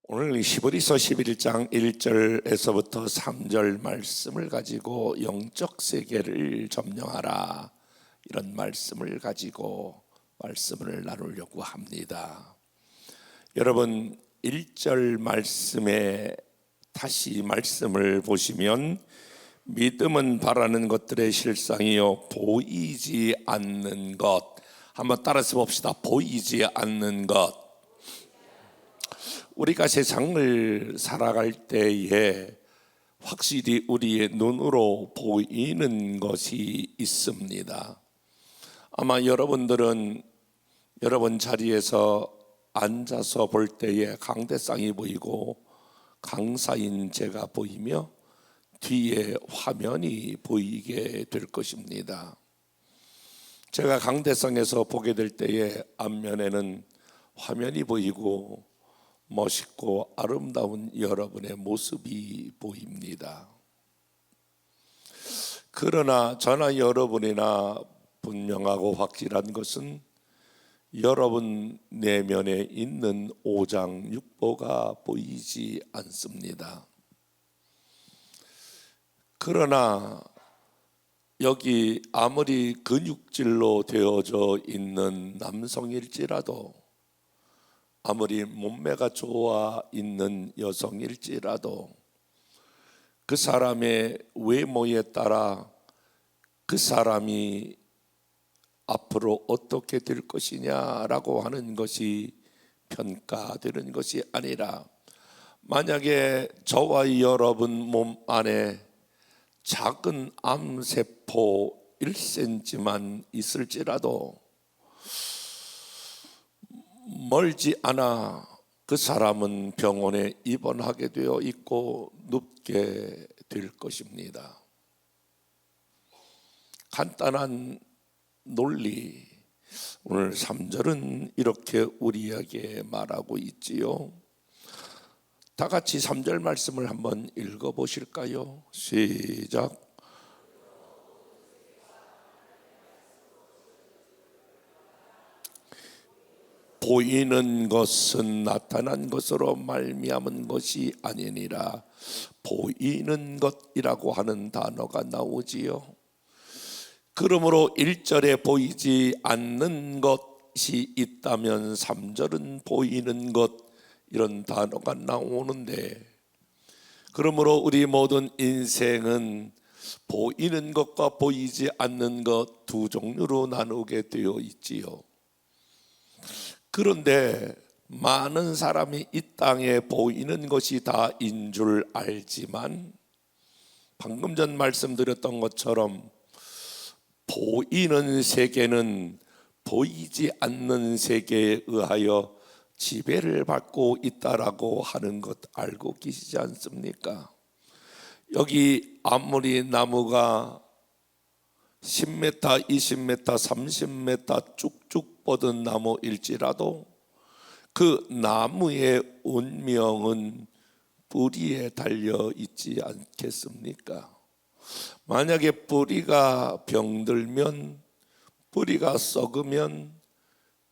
오늘 히브리서 11장 1절에서부터 3절 말씀을 가지고 영적 세계를 점령하라, 이런 말씀을 가지고 말씀을 나누려고 합니다. 여러분, 1절 말씀에 다시 말씀을 보시면 믿음은 바라는 것들의 실상이요 보이지 않는 것, 한번 따라서 봅시다. 보이지 않는 것. 우리가 세상을 살아갈 때에 확실히 우리의 눈으로 보이는 것이 있습니다. 아마 여러분들은 여러분 자리에서 앉아서 볼 때에 강대상이 보이고 강사인 제가 보이며 뒤에 화면이 보이게 될 것입니다. 제가 강대상에서 보게 될 때에 앞면에는 화면이 보이고 멋있고 아름다운 여러분의 모습이 보입니다. 그러나 저나 여러분이나 분명하고 확실한 것은 여러분 내면에 있는 오장육부가 보이지 않습니다. 그러나 여기 아무리 근육질로 되어져 있는 남성일지라도, 아무리 몸매가 좋아 있는 여성일지라도 그 사람의 외모에 따라 그 사람이 앞으로 어떻게 될 것이냐라고 하는 것이 평가되는 것이 아니라, 만약에 저와 여러분 몸 안에 작은 암세포 1cm만 있을지라도 멀지 않아 그 사람은 병원에 입원하게 되어 있고 눕게 될 것입니다. 간단한 논리, 오늘 3절은 이렇게 우리에게 말하고 있지요. 다 같이 3절 말씀을 한번 읽어보실까요? 시작. 보이는 것은 나타난 것으로 말미암은 것이 아니니라. 보이는 것이라고 하는 단어가 나오지요. 그러므로 1절에 보이지 않는 것이 있다면 3절은 보이는 것, 이런 단어가 나오는데, 그러므로 우리 모든 인생은 보이는 것과 보이지 않는 것 두 종류로 나누게 되어 있지요. 그런데 많은 사람이 이 땅에 보이는 것이 다인 줄 알지만, 방금 전 말씀드렸던 것처럼 보이는 세계는 보이지 않는 세계에 의하여 지배를 받고 있다라고 하는 것 알고 계시지 않습니까? 여기 아무리 나무가 10m, 20m, 30m 쭉쭉 뻗은 나무일지라도 그 나무의 운명은 뿌리에 달려 있지 않겠습니까? 만약에 뿌리가 병들면, 뿌리가 썩으면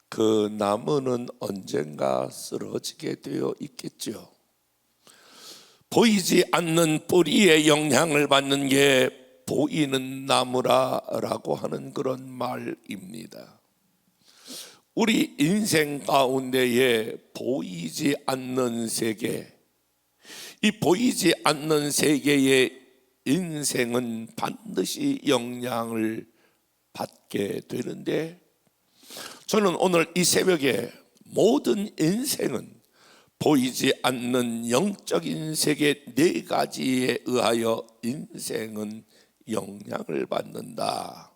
그 나무는 언젠가 쓰러지게 되어 있겠죠. 보이지 않는 뿌리의 영향을 받는 게 보이는 나무라고 하는 그런 말입니다. 우리 인생 가운데에 보이지 않는 세계, 이 보이지 않는 세계의 인생은 반드시 영향을 받게 되는데, 저는 오늘 이 새벽에 모든 인생은 보이지 않는 영적인 세계 4가지에 의하여 인생은 영향을 받는다.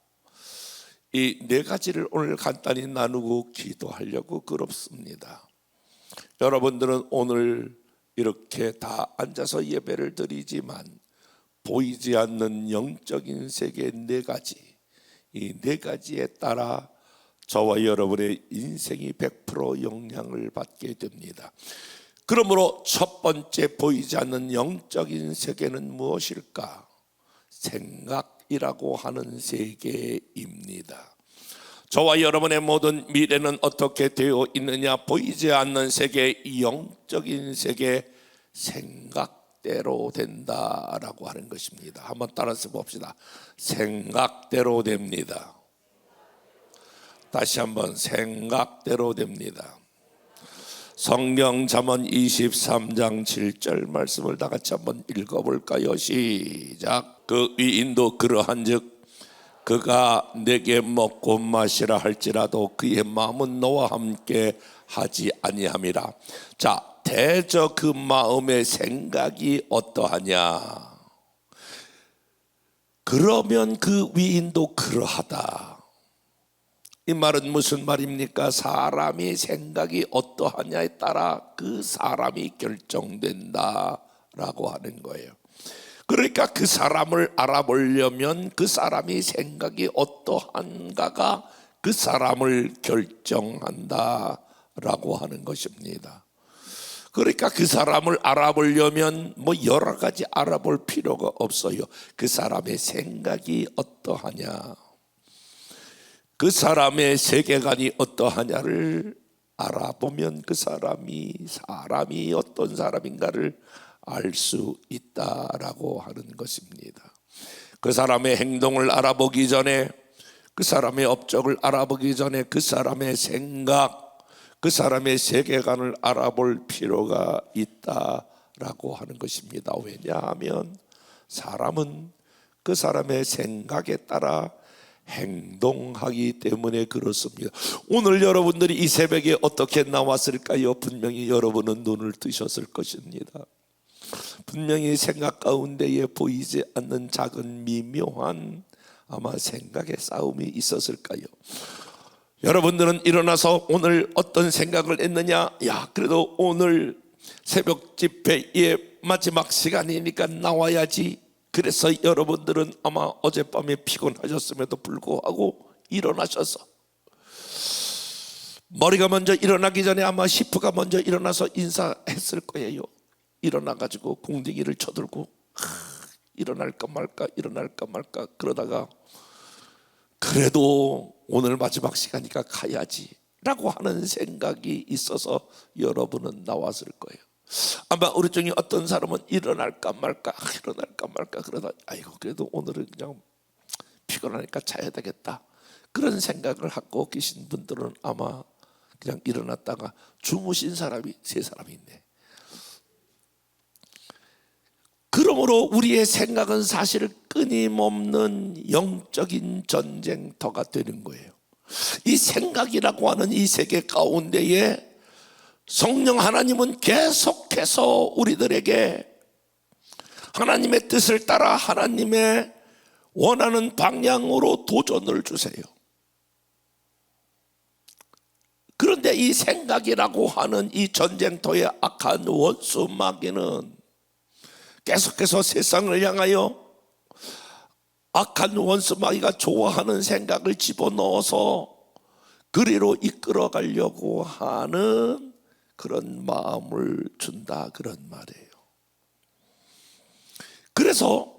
이 4가지를 오늘 간단히 나누고 기도하려고 그렇습니다. 여러분들은 오늘 이렇게 다 앉아서 예배를 드리지만 보이지 않는 영적인 세계 4가지, 이 4가지에 따라 저와 여러분의 인생이 100% 영향을 받게 됩니다. 그러므로 첫 번째 보이지 않는 영적인 세계는 무엇일까? 생각이라고 하는 세계입니다. 저와 여러분의 모든 미래는 어떻게 되어 있느냐? 보이지 않는 세계, 영적인 세계, 생각대로 된다라고 하는 것입니다. 한번 따라서 봅시다. 생각대로 됩니다. 다시 한번, 생각대로 됩니다. 성경 잠언 23장 7절 말씀을 다 같이 한번 읽어볼까요? 시작. 그 위인도 그러한즉 그가 내게 먹고 마시라 할지라도 그의 마음은 너와 함께 하지 아니함이라. 자, 대저 그 마음의 생각이 어떠하냐? 그러면 그 위인도 그러하다. 이 말은 무슨 말입니까? 사람이 생각이 어떠하냐에 따라 그 사람이 결정된다라고 하는 거예요. 그러니까 그 사람을 알아보려면 그 사람이 생각이 어떠한가가 그 사람을 결정한다라고 하는 것입니다. 그러니까 그 사람을 알아보려면 뭐 여러 가지 알아볼 필요가 없어요. 그 사람의 생각이 어떠하냐, 그 사람의 세계관이 어떠하냐를 알아보면 그 사람이 어떤 사람인가를 알 수 있다라고 하는 것입니다. 그 사람의 행동을 알아보기 전에, 그 사람의 업적을 알아보기 전에 그 사람의 생각, 그 사람의 세계관을 알아볼 필요가 있다라고 하는 것입니다. 왜냐하면 사람은 그 사람의 생각에 따라 행동하기 때문에 그렇습니다. 오늘 여러분들이 이 새벽에 어떻게 나왔을까요? 분명히 여러분은 눈을 뜨셨을 것입니다. 분명히 생각 가운데에 보이지 않는 작은 미묘한 아마 생각의 싸움이 있었을까요? 여러분들은 일어나서 오늘 어떤 생각을 했느냐? 야, 그래도 오늘 새벽 집회의 마지막 시간이니까 나와야지. 그래서 여러분들은 아마 어젯밤에 피곤하셨음에도 불구하고 일어나셔서, 머리가 먼저 일어나기 전에 아마 시프가 먼저 일어나서 인사했을 거예요. 일어나가지고 궁둥이를 쳐들고 일어날까 말까 그러다가 그래도 오늘 마지막 시간이니까 가야지 라고 하는 생각이 있어서 여러분은 나왔을 거예요. 아마 우리 중에 어떤 사람은 일어날까 말까 그러다 아이고 그래도 오늘은 그냥 피곤하니까 자야 되겠다, 그런 생각을 갖고 계신 분들은 아마 그냥 일어났다가 주무신 사람이 3사람이 있네. 그러므로 우리의 생각은 사실 끊임없는 영적인 전쟁터가 되는 거예요. 이 생각이라고 하는 이 세계 가운데에 성령 하나님은 계속해서 우리들에게 하나님의 뜻을 따라 하나님의 원하는 방향으로 도전을 주세요. 그런데 이 생각이라고 하는 이 전쟁터의 악한 원수 마귀는 계속해서 세상을 향하여 악한 원수 마귀가 좋아하는 생각을 집어넣어서 그리로 이끌어 가려고 하는 그런 마음을 준다, 그런 말이에요. 그래서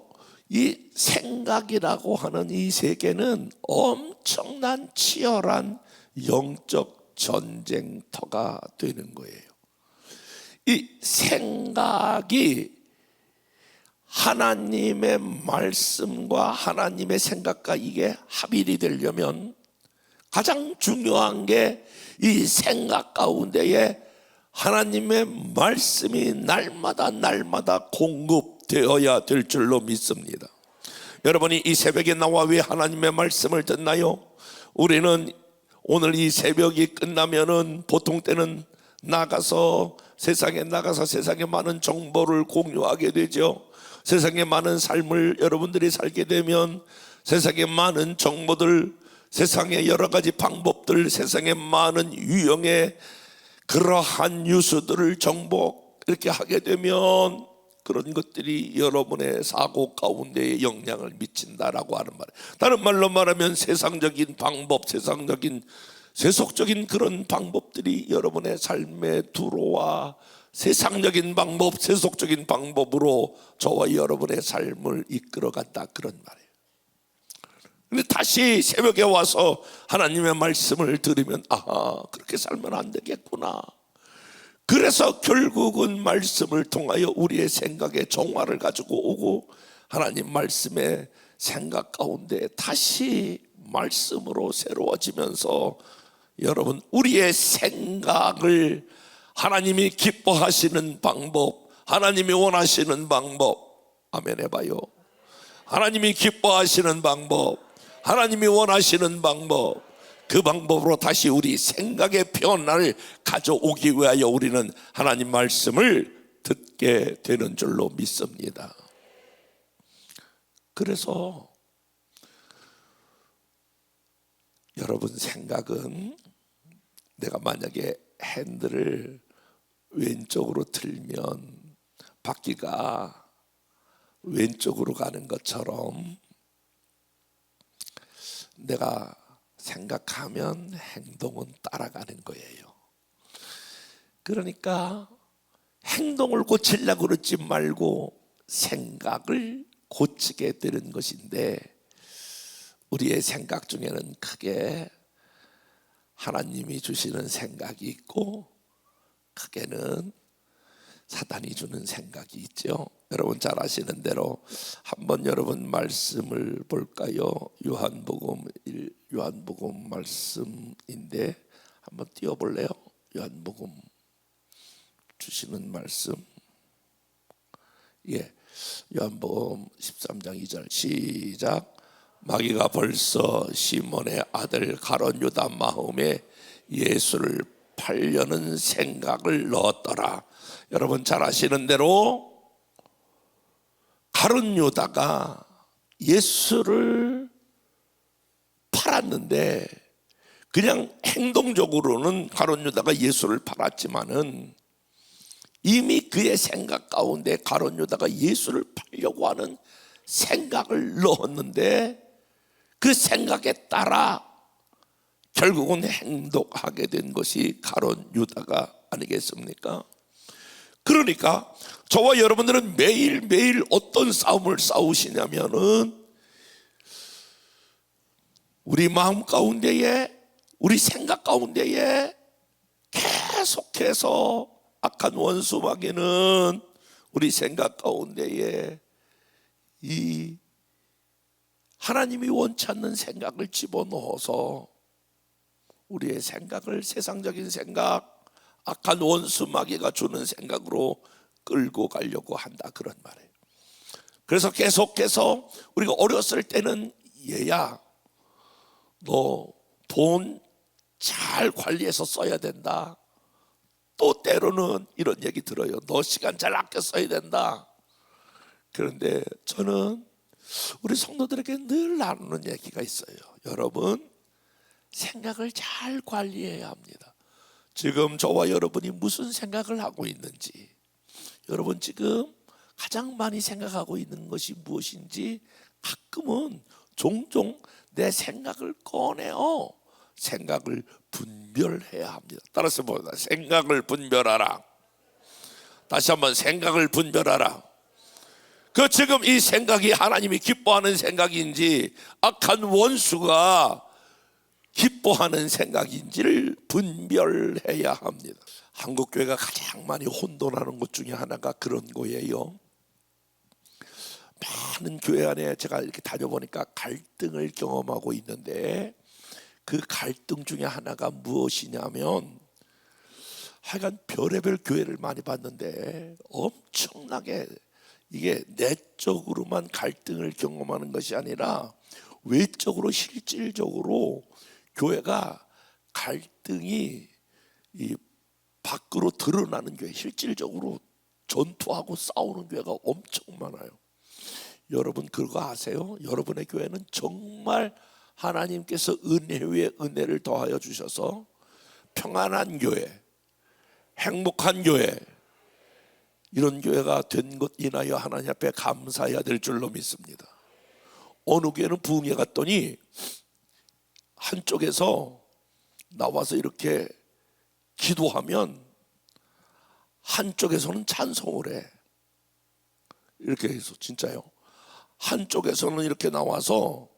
이 생각이라고 하는 이 세계는 엄청난 치열한 영적 전쟁터가 되는 거예요. 이 생각이 하나님의 말씀과 하나님의 생각과 이게 합일이 되려면 가장 중요한 게 이 생각 가운데에 하나님의 말씀이 날마다 공급되어야 될 줄로 믿습니다. 여러분이 이 새벽에 나와 왜 하나님의 말씀을 듣나요? 우리는 오늘 이 새벽이 끝나면은 보통 때는 세상에 나가서 세상에 많은 정보를 공유하게 되죠. 세상에 많은 삶을 여러분들이 살게 되면 세상에 많은 정보들, 세상의 여러 가지 방법들, 세상에 많은 유형의 그러한 뉴스들을 정보 이렇게 하게 되면 그런 것들이 여러분의 사고 가운데에 영향을 미친다라고 하는 말이에요. 다른 말로 말하면 세상적인 방법, 세속적인 그런 방법들이 여러분의 삶에 들어와 세상적인 방법, 세속적인 방법으로 저와 여러분의 삶을 이끌어간다, 그런 말이에요. 근데 다시 새벽에 와서 하나님의 말씀을 들으면 아하, 그렇게 살면 안 되겠구나. 그래서 결국은 말씀을 통하여 우리의 생각에 정화를 가지고 오고 하나님 말씀의 생각 가운데 다시 말씀으로 새로워지면서 여러분, 우리의 생각을 하나님이 기뻐하시는 방법, 하나님이 원하시는 방법, 아멘 해봐요. 하나님이 기뻐하시는 방법, 하나님이 원하시는 방법, 그 방법으로 다시 우리 생각의 변화를 가져오기 위하여 우리는 하나님 말씀을 듣게 되는 줄로 믿습니다. 그래서 여러분, 생각은 내가 만약에 핸들을 왼쪽으로 틀면 바퀴가 왼쪽으로 가는 것처럼 내가 생각하면 행동은 따라가는 거예요. 그러니까 행동을 고치려고 그러지 말고 생각을 고치게 되는 것인데, 우리의 생각 중에는 크게 하나님이 주시는 생각이 있고 크게는 사단이 주는 생각이 있죠. 여러분 잘 아시는 대로 한번 여러분 말씀을 볼까요? 요한복음 말씀인데 한번 띄워볼래요? 요한복음 주시는 말씀, 요한복음 13장 2절 시작. 마귀가 벌써 시몬의 아들 가룟 유다 마음에 예수를 팔려는 생각을 넣었더라. 여러분 잘 아시는 대로 가룟 유다가 예수를 팔았는데, 그냥 행동적으로는 가룟 유다가 예수를 팔았지만은 이미 그의 생각 가운데 가룟 유다가 예수를 팔려고 하는 생각을 넣었는데, 그 생각에 따라 결국은 행동하게 된 것이 가룟 유다가 아니겠습니까? 그러니까 저와 여러분들은 매일매일 어떤 싸움을 싸우시냐면은 우리 마음 가운데에, 우리 생각 가운데에 계속해서 악한 원수 마귀는 우리 생각 가운데에 이 하나님이 원치 않는 생각을 집어넣어서 우리의 생각을 세상적인 생각, 악한 원수 마귀가 주는 생각으로 끌고 가려고 한다, 그런 말이에요. 그래서 계속해서 우리가 어렸을 때는 얘야, 너 돈 잘 관리해서 써야 된다. 또 때로는 이런 얘기 들어요. 너 시간 잘 아껴 써야 된다. 그런데 저는 우리 성도들에게 늘 나누는 얘기가 있어요. 여러분, 생각을 잘 관리해야 합니다. 지금 저와 여러분이 무슨 생각을 하고 있는지, 여러분 지금 가장 많이 생각하고 있는 것이 무엇인지 가끔은 종종 내 생각을 꺼내어 생각을 분별해야 합니다. 따라서 봅니다. 생각을 분별하라. 다시 한번 생각을 분별하라. 그 지금 이 생각이 하나님이 기뻐하는 생각인지 악한 원수가 기뻐하는 생각인지를 분별해야 합니다. 한국 교회가 가장 많이 혼돈하는 것 중에 하나가 그런 거예요. 많은 교회 안에 제가 이렇게 다녀보니까 갈등을 경험하고 있는데, 그 갈등 중에 하나가 무엇이냐면, 하여간 별의별 교회를 많이 봤는데 엄청나게 이게 내적으로만 갈등을 경험하는 것이 아니라 외적으로 실질적으로 교회가 갈등이 이 밖으로 드러나는 교회, 실질적으로 전투하고 싸우는 교회가 엄청 많아요. 여러분 그거 아세요? 여러분의 교회는 정말 하나님께서 은혜 위에 은혜를 더하여 주셔서 평안한 교회, 행복한 교회, 이런 교회가 된 것 인하여 하나님 앞에 감사해야 될 줄로 믿습니다. 어느 교회는 부흥회 갔더니 한쪽에서 나와서 이렇게 기도하면 한쪽에서는 찬송을 해. 이렇게 해서 진짜요. 한쪽에서는 이렇게 나와서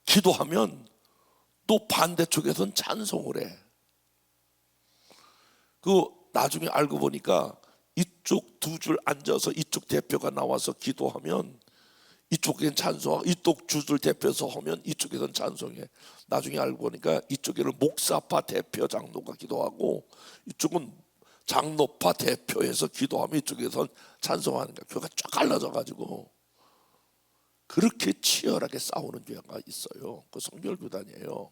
기도하면 또 반대쪽에선 찬송을 해. 그 나중에 알고 보니까 이쪽 두 줄 앉아서 이쪽 대표가 나와서 기도하면 이쪽엔 찬송하고 이쪽 주줄 대표서 하면 이쪽에선 찬송해. 나중에 알고 보니까 이쪽에는 목사파 대표 장로가 기도하고 이쪽은 장로파 대표에서 기도하면 이쪽에선 찬송하는 거야. 교회가 쫙 갈라져 가지고 그렇게 치열하게 싸우는 교회가 있어요. 그 성결교단이에요.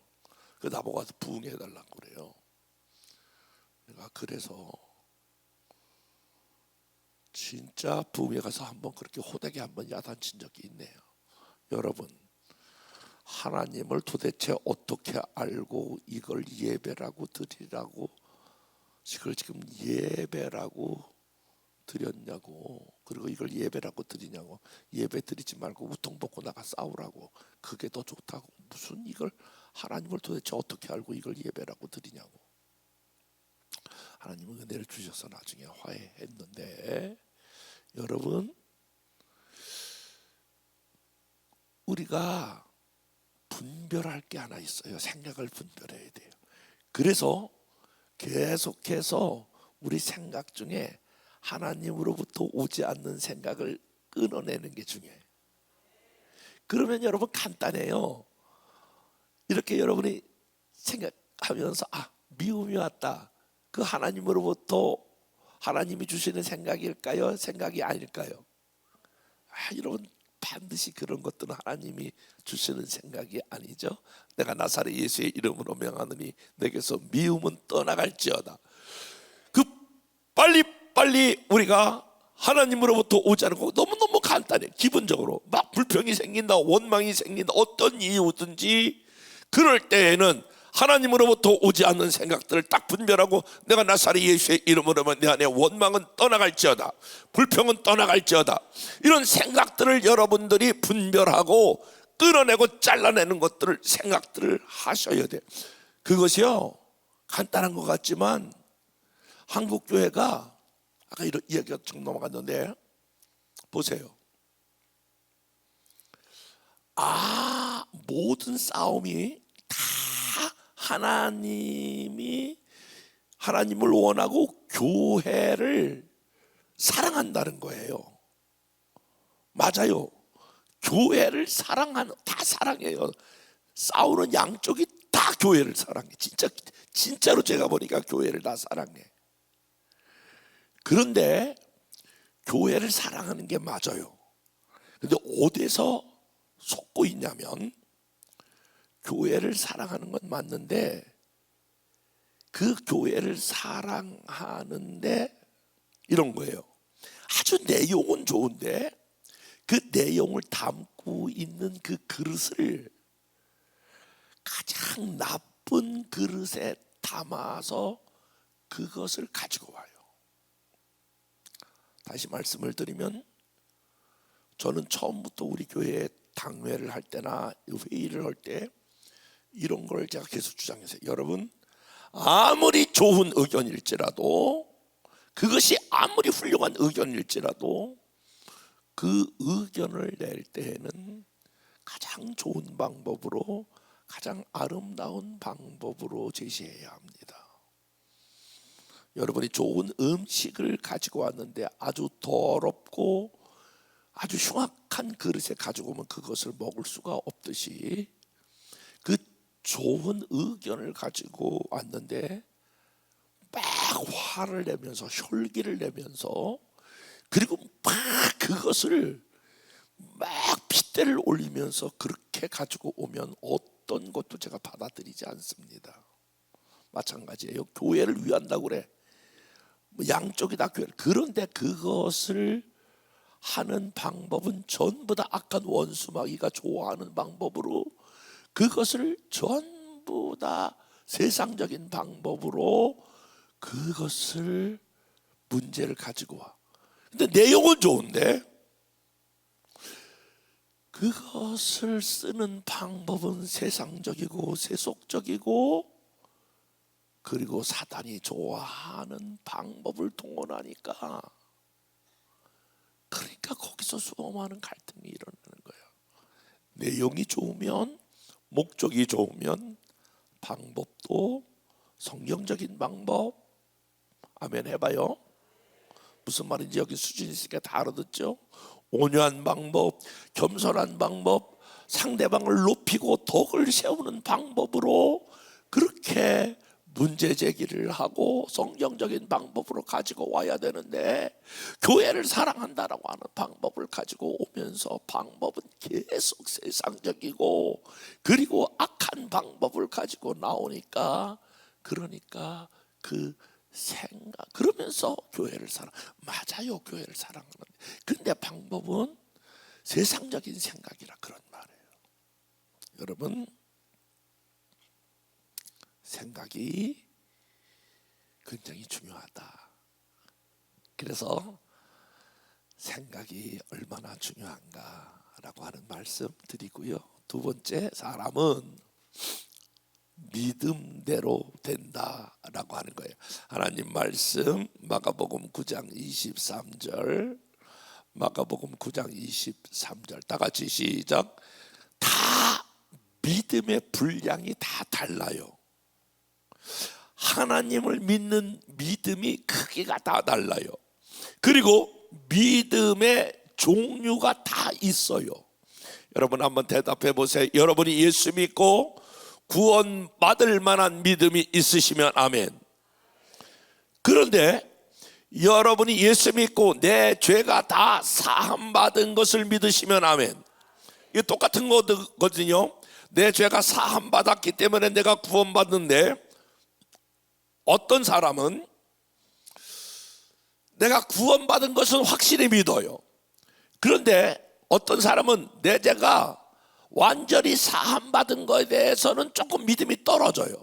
그 나보고 와서 부흥해 달라고 그래요. 내가 그래서 진짜 부흥회 가서 한번 그렇게 호되게 한번 야단친 적이 있네요. 여러분, 하나님을 도대체 어떻게 알고 이걸 예배라고 드리라고, 이걸 지금 예배라고 드렸냐고, 그리고 이걸 예배라고 드리냐고. 예배 드리지 말고 우통 벗고 나가 싸우라고. 그게 더 좋다고. 무슨 이걸 하나님을 도대체 어떻게 알고 이걸 예배라고 드리냐고. 하나님은 은혜를 주셔서 나중에 화해했는데, 여러분, 우리가 분별할 게 하나 있어요. 생각을 분별해야 돼요. 그래서 계속해서 우리 생각 중에 하나님으로부터 오지 않는 생각을 끊어내는 게 중요해요. 그러면 여러분 간단해요. 이렇게 여러분이 생각하면서 미움이 왔다. 그 하나님으로부터 하나님이 주시는 생각일까요? 생각이 아닐까요? 여러분, 반드시 그런 것들은 하나님이 주시는 생각이 아니죠. 내가 나사렛 예수의 이름으로 명하노니 내게서 미움은 떠나갈지어다. 그 빨리 우리가 하나님으로부터 오지 않은 거 너무너무 간단해. 기본적으로 막 불평이 생긴다, 원망이 생긴다, 어떤 이유든지 그럴 때에는 하나님으로부터 오지 않는 생각들을 딱 분별하고, 내가 나사렛 예수의 이름으로 내 안에 원망은 떠나갈지어다, 불평은 떠나갈지어다, 이런 생각들을 여러분들이 분별하고 끊어내고 잘라내는 것들을, 생각들을 하셔야 돼요. 그것이요, 간단한 것 같지만 한국교회가 아까 이런 이야기가 좀 넘어갔는데, 보세요. 모든 싸움이 다 하나님을 원하고 교회를 사랑한다는 거예요. 맞아요. 교회를 다 사랑해요. 싸우는 양쪽이 다 교회를 사랑해. 진짜로 제가 보니까 교회를 다 사랑해. 그런데 교회를 사랑하는 게 맞아요. 근데 어디서 속고 있냐면, 교회를 사랑하는 건 맞는데 그 교회를 사랑하는데 이런 거예요. 아주 내용은 좋은데 그 내용을 담고 있는 그 그릇을 가장 나쁜 그릇에 담아서 그것을 가지고 와요. 다시 말씀을 드리면, 저는 처음부터 우리 교회에 당회를 할 때나 회의를 할 때 이런 걸 제가 계속 주장했어요. 여러분, 아무리 좋은 의견일지라도, 그것이 아무리 훌륭한 의견일지라도 그 의견을 낼 때에는 가장 좋은 방법으로, 가장 아름다운 방법으로 제시해야 합니다. 여러분이 좋은 음식을 가지고 왔는데 아주 더럽고 아주 흉악한 그릇에 가지고 오면 그것을 먹을 수가 없듯이, 그 좋은 의견을 가지고 왔는데 막 화를 내면서 혈기를 내면서, 그리고 막 그것을 막 핏대를 올리면서 그렇게 가지고 오면 어떤 것도 제가 받아들이지 않습니다. 마찬가지예요. 교회를 위한다고 그래. 양쪽이 다 교회를. 그런데 그것을 하는 방법은 전부 다 악한 원수마귀가 좋아하는 방법으로, 그것을 전부 다 세상적인 방법으로 그것을 문제를 가지고 와. 근데 내용은 좋은데 그것을 쓰는 방법은 세상적이고 세속적이고, 그리고 사단이 좋아하는 방법을 동원하니까, 그러니까 거기서 수많은 갈등이 일어나는 거예요. 내용이 좋으면 목적이 좋으면 방법도 성경적인 방법, 아멘 해봐요. 무슨 말인지 여기 수준이 있으니까 다 알아듣죠. 온유한 방법, 겸손한 방법, 상대방을 높이고 덕을 세우는 방법으로 그렇게 문제 제기를 하고 성경적인 방법으로 가지고 와야 되는데, 교회를 사랑한다라고 하는 방법을 가지고 오면서 방법은 계속 세상적이고 그리고 악한 방법을 가지고 나오니까, 그러니까 그 생각, 그러면서 교회를 맞아요, 교회를 사랑하는데 근데 방법은 세상적인 생각이라 그런 말이에요. 여러분, 생각이 굉장히 중요하다. 그래서 생각이 얼마나 중요한가라고 하는 말씀 드리고요. 두 번째, 사람은 믿음대로 된다라고 하는 거예요. 하나님 말씀 마가복음 9장 23절, 마가복음 9장 23절 다 같이 시작. 다 믿음의 분량이 다 달라요. 하나님을 믿는 믿음이 크기가 다 달라요. 그리고 믿음의 종류가 다 있어요. 여러분 한번 대답해 보세요. 여러분이 예수 믿고 구원 받을 만한 믿음이 있으시면 아멘. 그런데 여러분이 예수 믿고 내 죄가 다 사함 받은 것을 믿으시면 아멘. 이게 똑같은 거거든요. 내 죄가 사함 받았기 때문에 내가 구원 받는데, 어떤 사람은 내가 구원 받은 것은 확실히 믿어요. 그런데 어떤 사람은 내 죄가 완전히 사함 받은 것에 대해서는 조금 믿음이 떨어져요.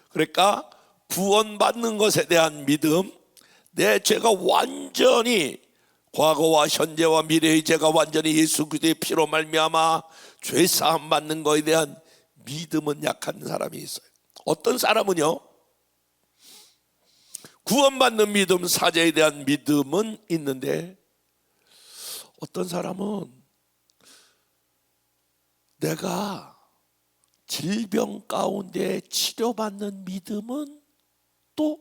그러니까 구원 받는 것에 대한 믿음, 내 죄가 완전히 과거와 현재와 미래의 죄가 완전히 예수 그리스도의 피로 말미암아 죄 사함 받는 것에 대한 믿음은 약한 사람이 있어요. 어떤 사람은요, 구원받는 믿음, 사죄에 대한 믿음은 있는데, 어떤 사람은 내가 질병 가운데 치료받는 믿음은 또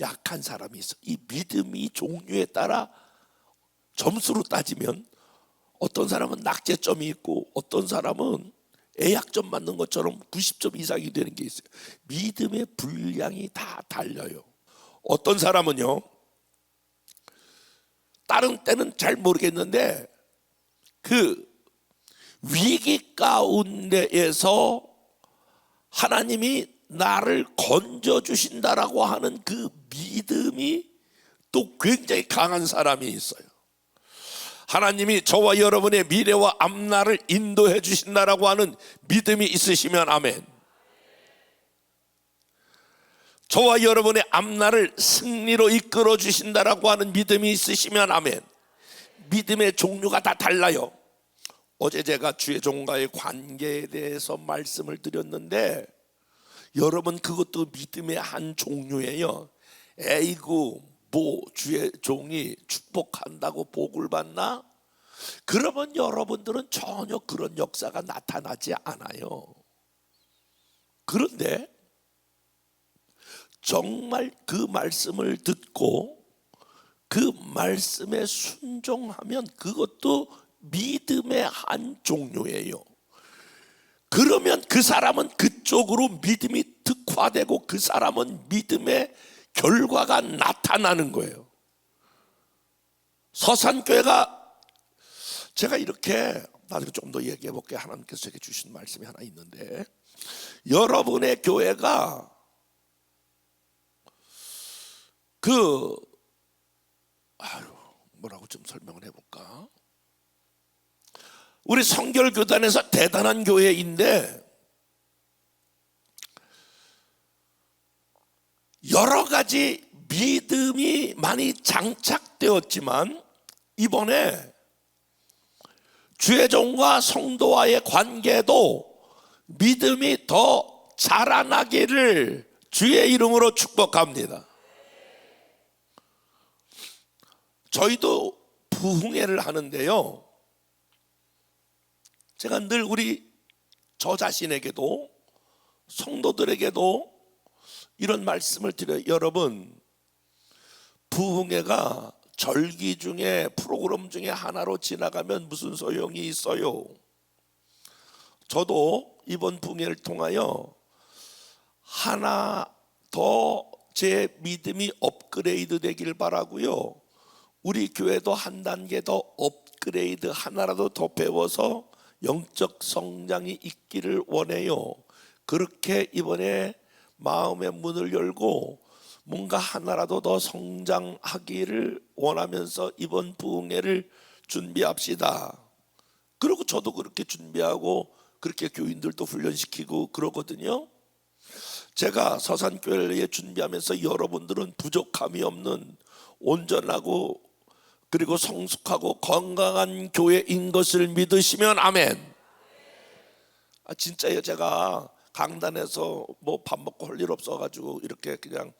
약한 사람이 있어. 이 믿음이 종류에 따라 점수로 따지면 어떤 사람은 낙제점이 있고 어떤 사람은 A학점 맞는 것처럼 90점 이상이 되는 게 있어요. 믿음의 분량이 다 달라요. 어떤 사람은요, 다른 때는 잘 모르겠는데 그 위기 가운데에서 하나님이 나를 건져주신다라고 하는 그 믿음이 또 굉장히 강한 사람이 있어요. 하나님이 저와 여러분의 미래와 앞날을 인도해 주신다라고 하는 믿음이 있으시면 아멘. 저와 여러분의 앞날을 승리로 이끌어 주신다라고 하는 믿음이 있으시면 아멘. 믿음의 종류가 다 달라요. 어제 제가 주의 종과의 관계에 대해서 말씀을 드렸는데, 여러분 그것도 믿음의 한 종류예요. 에이구 뭐 주의 종이 축복한다고 복을 받나? 그러면 여러분들은 전혀 그런 역사가 나타나지 않아요. 그런데 정말 그 말씀을 듣고 그 말씀에 순종하면 그것도 믿음의 한 종류예요. 그러면 그 사람은 그쪽으로 믿음이 특화되고 그 사람은 믿음의 결과가 나타나는 거예요. 서산교회가, 제가 이렇게 나중에 좀 더 얘기해 볼게요. 하나님께서 제게 주신 말씀이 하나 있는데, 여러분의 교회가 뭐라고 좀 설명을 해볼까? 우리 성결교단에서 대단한 교회인데 여러 가지 믿음이 많이 장착되었지만, 이번에 주의 종과 성도와의 관계도 믿음이 더 자라나기를 주의 이름으로 축복합니다. 저희도 부흥회를 하는데요, 제가 늘 우리 저 자신에게도 성도들에게도 이런 말씀을 드려요. 여러분, 부흥회가 절기 중에 프로그램 중에 하나로 지나가면 무슨 소용이 있어요? 저도 이번 부흥회를 통하여 하나 더 제 믿음이 업그레이드 되길 바라고요. 우리 교회도 한 단계 더 업그레이드, 하나라도 더 배워서 영적 성장이 있기를 원해요. 그렇게 이번에 마음의 문을 열고 뭔가 하나라도 더 성장하기를 원하면서 이번 부흥회를 준비합시다. 그리고 저도 그렇게 준비하고 그렇게 교인들도 훈련시키고 그러거든요. 제가 서산교회에 준비하면서 여러분들은 부족함이 없는 온전하고 그리고 성숙하고 건강한 교회인 것을 믿으시면 아멘. 진짜예요. 제가 강단에서 뭐 밥 먹고 할 일 없어가지고 이렇게 그냥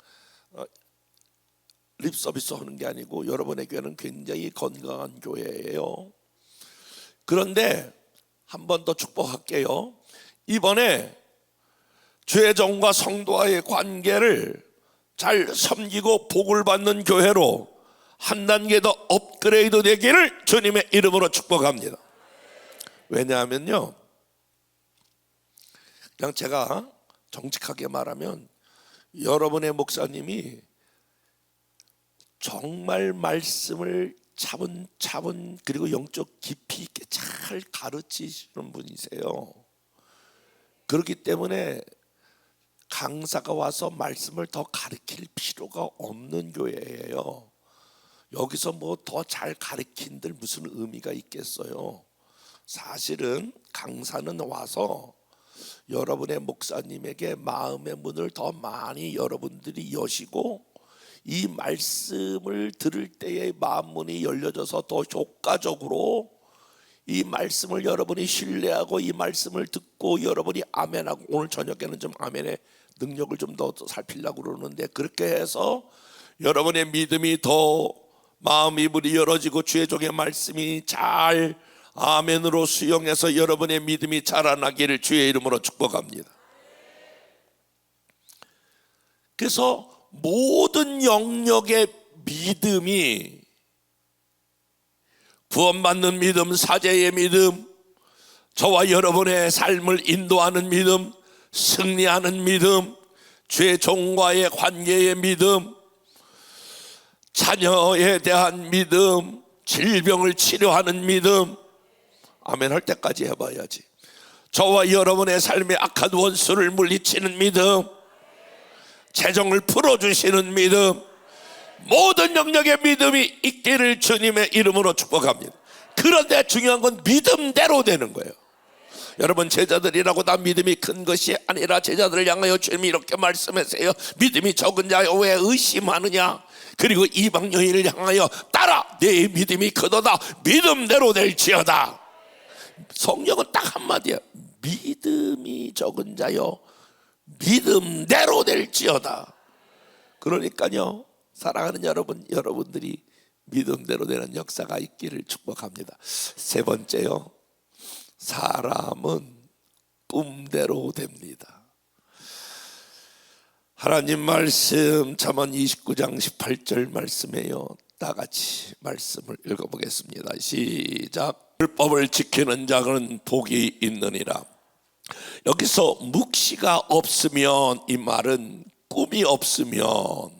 립 서비스 하는 게 아니고 여러분의 교회는 굉장히 건강한 교회예요. 그런데 한 번 더 축복할게요. 이번에 죄정과 성도와의 관계를 잘 섬기고 복을 받는 교회로 한 단계 더 업그레이드 되기를 주님의 이름으로 축복합니다. 왜냐하면요, 그냥 제가 정직하게 말하면 여러분의 목사님이 정말 말씀을 차분차분 그리고 영적 깊이 있게 잘 가르치시는 분이세요. 그렇기 때문에 강사가 와서 말씀을 더 가르칠 필요가 없는 교회예요. 여기서 뭐 더 잘 가르친들 무슨 의미가 있겠어요? 사실은 강사는 와서 여러분의 목사님에게 마음의 문을 더 많이 여러분들이 여시고 이 말씀을 들을 때의 마음 문이 열려져서 더 효과적으로 이 말씀을 여러분이 신뢰하고 이 말씀을 듣고 여러분이 아멘하고, 오늘 저녁에는 좀 아멘의 능력을 좀 더 살피려고 그러는데, 그렇게 해서 여러분의 믿음이 더 마음이 문이 열어지고 주의 종의 말씀이 잘 아멘으로 수용해서 여러분의 믿음이 자라나기를 주의 이름으로 축복합니다. 그래서 모든 영역의 믿음이, 구원받는 믿음, 사죄의 믿음, 저와 여러분의 삶을 인도하는 믿음, 승리하는 믿음, 죄 종과의 관계의 믿음, 자녀에 대한 믿음, 질병을 치료하는 믿음, 아멘 할 때까지 해봐야지. 저와 여러분의 삶의 악한 원수를 물리치는 믿음, 재정을 풀어주시는 믿음, 모든 영역의 믿음이 있기를 주님의 이름으로 축복합니다. 그런데 중요한 건 믿음대로 되는 거예요. 여러분, 제자들이라고 다 믿음이 큰 것이 아니라 제자들을 향하여 주님이 이렇게 말씀하세요. 믿음이 적은 자여 왜 의심하느냐? 그리고 이방 여인을 향하여 따라 내 믿음이 크도다 믿음대로 될지어다. 성경은 딱 한마디야. 믿음이 적은 자여 믿음대로 될지어다. 그러니까요, 사랑하는 여러분, 여러분들이 믿음대로 되는 역사가 있기를 축복합니다. 세 번째요, 사람은 꿈대로 됩니다. 하나님 말씀 잠언 29장 18절 말씀이에요. 다 같이 말씀을 읽어보겠습니다. 시작. 율법을 지키는 자는 복이 있느니라. 여기서 묵시가 없으면, 이 말은 꿈이 없으면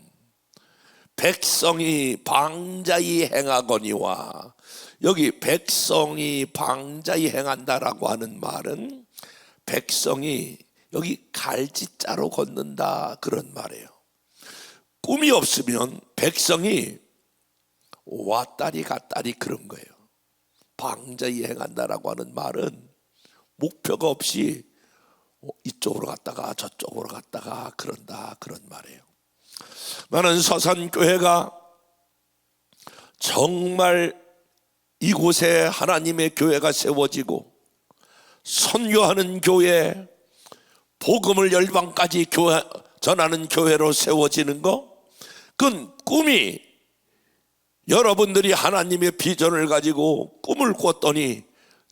백성이 방자히 행하거니와, 여기 백성이 방자히 행한다라고 하는 말은 백성이 여기 갈지자로 걷는다 그런 말이에요. 꿈이 없으면 백성이 왔다리 갔다리 그런 거예요. 방자히 행한다라고 하는 말은 목표가 없이 이쪽으로 갔다가 저쪽으로 갔다가 그런다 그런 말이에요. 나는 서산교회가 정말 이곳에 하나님의 교회가 세워지고 선교하는 교회, 복음을 열방까지 전하는 교회로 세워지는 거, 그건 꿈이, 여러분들이 하나님의 비전을 가지고 꿈을 꿨더니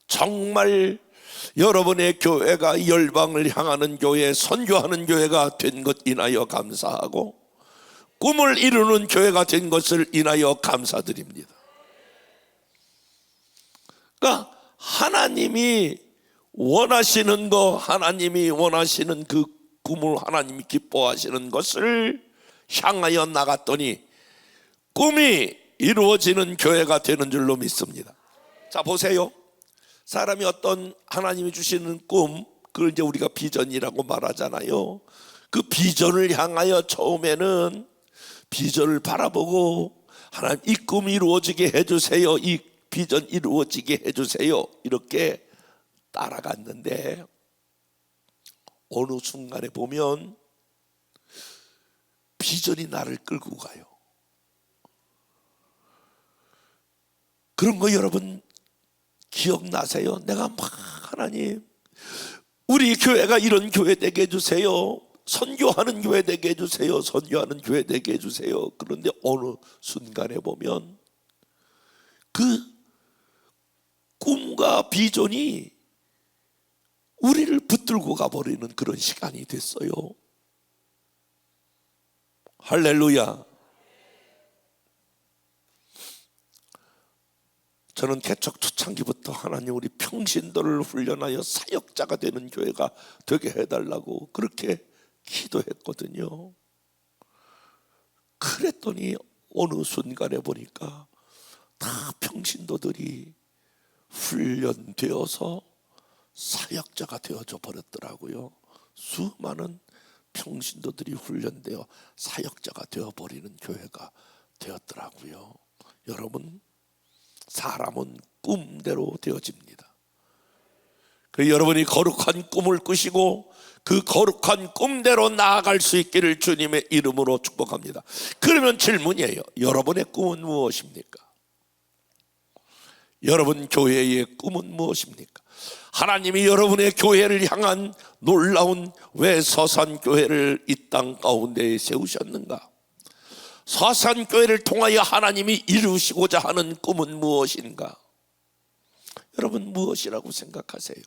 정말 여러분의 교회가 열방을 향하는 교회, 선교하는 교회가 된 것 인하여 감사하고, 꿈을 이루는 교회가 된 것을 인하여 감사드립니다. 그러니까 하나님이 원하시는 거, 하나님이 원하시는 그 꿈을, 하나님이 기뻐하시는 것을 향하여 나갔더니 꿈이 이루어지는 교회가 되는 줄로 믿습니다. 자, 보세요. 사람이 어떤 하나님이 주시는 꿈, 그걸 이제 우리가 비전이라고 말하잖아요. 그 비전을 향하여 처음에는 비전을 바라보고, 하나님 이 꿈 이루어지게 해주세요, 이 비전 이루어지게 해주세요, 이렇게 따라갔는데 어느 순간에 보면 비전이 나를 끌고 가요. 그런 거 여러분 기억나세요? 내가 막 하나님 우리 교회가 이런 교회 되게 해주세요, 선교하는 교회 되게 해주세요, 선교하는 교회 되게 해주세요. 그런데 어느 순간에 보면 그 꿈과 비전이 우리를 붙들고 가버리는 그런 시간이 됐어요. 할렐루야. 저는 개척 초창기부터 하나님 우리 평신도를 훈련하여 사역자가 되는 교회가 되게 해달라고 그렇게 기도했거든요. 그랬더니 어느 순간에 보니까 다 평신도들이 훈련되어서 사역자가 되어져 버렸더라고요. 수많은 평신도들이 훈련되어 사역자가 되어버리는 교회가 되었더라고요. 여러분, 사람은 꿈대로 되어집니다. 그 여러분이 거룩한 꿈을 꾸시고 그 거룩한 꿈대로 나아갈 수 있기를 주님의 이름으로 축복합니다. 그러면 질문이에요. 여러분의 꿈은 무엇입니까? 여러분 교회의 꿈은 무엇입니까? 하나님이 여러분의 교회를 향한 놀라운 왜 서산교회를 이 땅 가운데에 세우셨는가? 서산교회를 통하여 하나님이 이루시고자 하는 꿈은 무엇인가? 여러분 무엇이라고 생각하세요?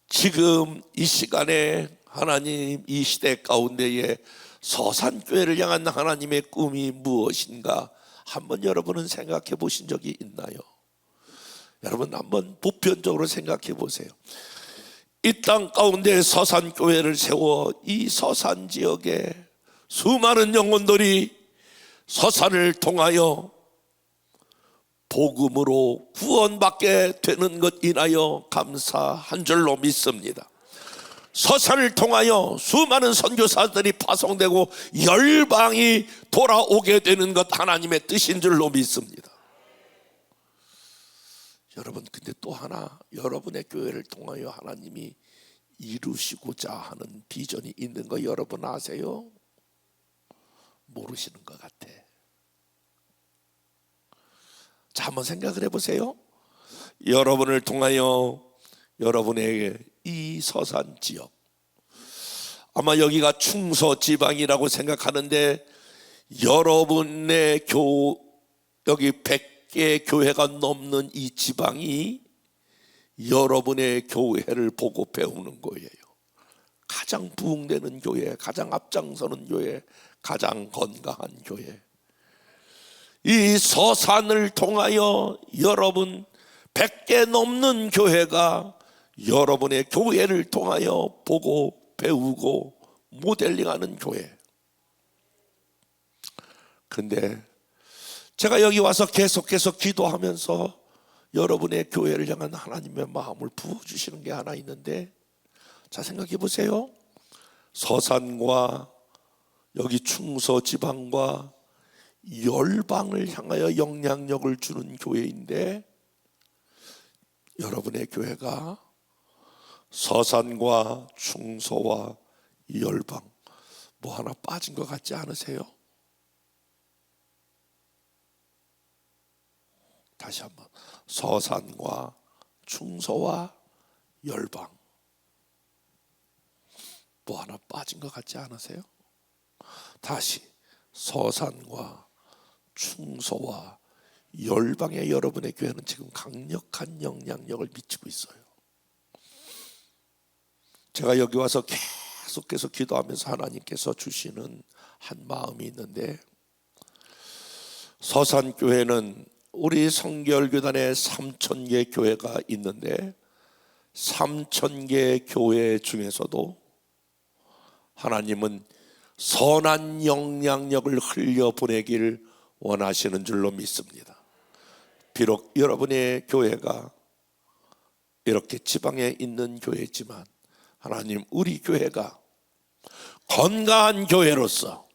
지금 이 시간에 하나님 이 시대 가운데에 서산교회를 향한 하나님의 꿈이 무엇인가? 한번 여러분은 생각해 보신 적이 있나요? 여러분 한번 보편적으로 생각해 보세요. 이 땅 가운데 서산교회를 세워 이 서산 지역에 수많은 영혼들이 서산을 통하여 복음으로 구원받게 되는 것 인하여 감사한 줄로 믿습니다. 서산을 통하여 수많은 선교사들이 파송되고 열방이 돌아오게 되는 것 하나님의 뜻인 줄로 믿습니다. 여러분, 근데 또 하나, 여러분의 교회를 통하여 하나님이 이루시고자 하는 비전이 있는 거 여러분 아세요? 모르시는 것 같아. 자, 한번 생각을 해보세요. 여러분을 통하여 여러분의 이 서산 지역, 아마 여기가 충서 지방이라고 생각하는데 여러분의 여기 100개 교회가 넘는 이 지방이 여러분의 교회를 보고 배우는 거예요. 가장 부흥되는 교회, 가장 앞장서는 교회, 가장 건강한 교회. 이 서산을 통하여 여러분 100개 넘는 교회가 여러분의 교회를 통하여 보고 배우고 모델링하는 교회. 근데 제가 여기 와서 계속해서 기도하면서 여러분의 교회를 향한 하나님의 마음을 부어주시는 게 하나 있는데, 자 생각해 보세요. 서산과 여기 충서 지방과 열방을 향하여 영향력을 주는 교회인데, 여러분의 교회가 서산과 충서와 열방 뭐 하나 빠진 것 같지 않으세요? 다시 한번, 서산과 충서와 열방 뭐 하나 빠진 것 같지 않으세요? 다시, 서산과 충서와 열방의 여러분의 교회는 지금 강력한 영향력을 미치고 있어요. 제가 여기 와서 계속해서 기도하면서 하나님께서 주시는 한 마음이 있는데, 서산교회는 우리 성결교단에 3,000개 교회가 있는데 3,000개 교회 중에서도 하나님은 선한 영향력을 흘려보내길 원하시는 줄로 믿습니다. 비록 여러분의 교회가 이렇게 지방에 있는 교회지만 하나님, 우리 교회가 건강한 교회로서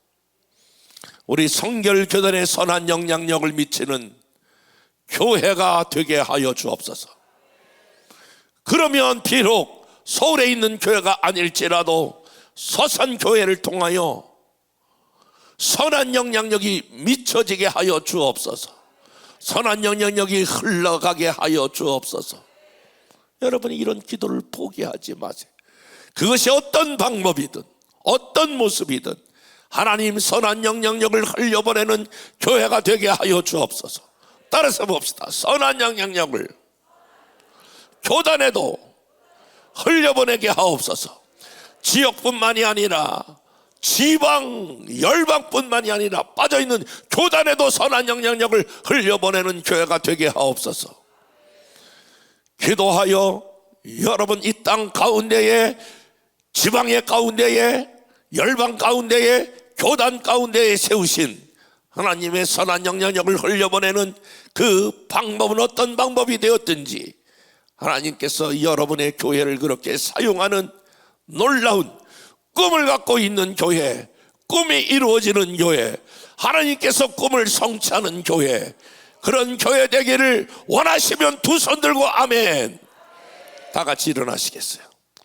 우리 성결교단에 선한 영향력을 미치는 교회가 되게 하여 주옵소서. 그러면 비록 서울에 있는 교회가 아닐지라도 서산교회를 통하여 선한 영향력이 미쳐지게 하여 주옵소서. 선한 영향력이 흘러가게 하여 주옵소서. 여러분이 이런 기도를 포기하지 마세요. 그것이 어떤 방법이든 어떤 모습이든 하나님, 선한 영향력을 흘려보내는 교회가 되게 하여 주옵소서. 따라서 봅시다. 선한 영향력을 교단에도 흘려보내게 하옵소서. 지역뿐만이 아니라 지방, 열방뿐만이 아니라 빠져있는 교단에도 선한 영향력을 흘려보내는 교회가 되게 하옵소서. 기도하여 여러분 이 땅 가운데에, 지방의 가운데에, 열방 가운데에, 교단 가운데에 세우신 하나님의 선한 영향력을 흘려보내는 그 방법은 어떤 방법이 되었든지 하나님께서 여러분의 교회를 그렇게 사용하는 놀라운 꿈을 갖고 있는 교회, 꿈이 이루어지는 교회, 하나님께서 꿈을 성취하는 교회, 그런 교회 되기를 원하시면 두 손 들고 아멘. 다 같이 일어나시겠어요?